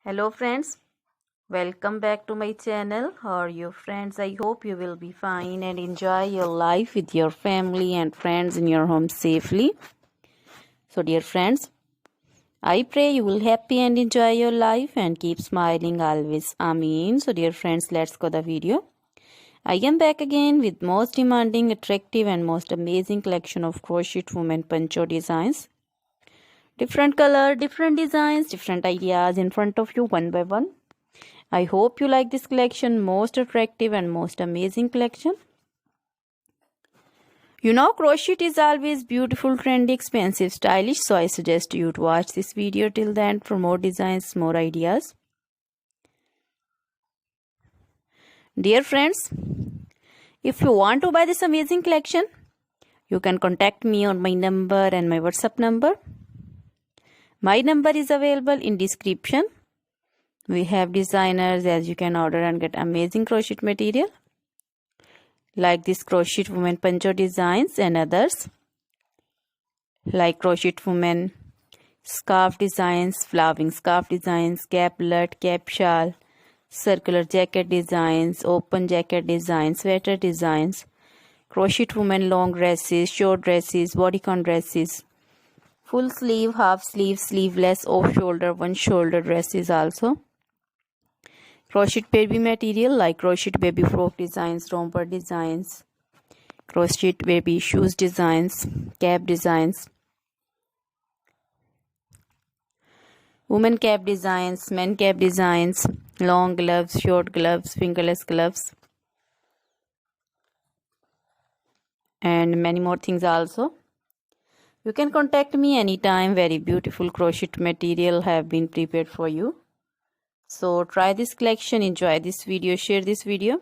Hello friends, welcome back to my channel. How are you friends? I hope you will be fine and enjoy your life with your family and friends in your home safely. So dear friends, I pray you will happy and enjoy your life and keep smiling always. Amen. So dear friends, let's go the video. I am back again with most demanding, attractive and most amazing collection of crochet women poncho designs. Different color, different designs, different ideas in front of you one by one. I hope you like this collection, most attractive and most amazing collection. You know, crochet is always beautiful, trendy, expensive, stylish, so I suggest you to watch this video till the end for more designs, more ideas. Dear friends, if you want to buy this amazing collection, you can contact me on my number and my WhatsApp number. My number is available in description. We have designers as you can order and get amazing crochet material like this crochet woman poncho designs and others like crochet woman scarf designs, flowering scarf designs, caplet, cap shawl, circular jacket designs, open jacket designs, sweater designs, crochet woman long dresses, short dresses, bodycon dresses, full sleeve, half sleeve, sleeveless, off shoulder, one shoulder dresses also. Crochet baby material like crochet baby frock designs, romper designs, crochet baby shoes designs, cap designs, women cap designs, men cap designs, long gloves, short gloves, fingerless gloves, and many more things also. You can contact me anytime. Very beautiful crochet material have been prepared for you. So try this collection, enjoy this video, share this video.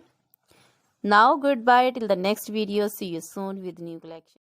Now goodbye till the next video. See you soon with new collection.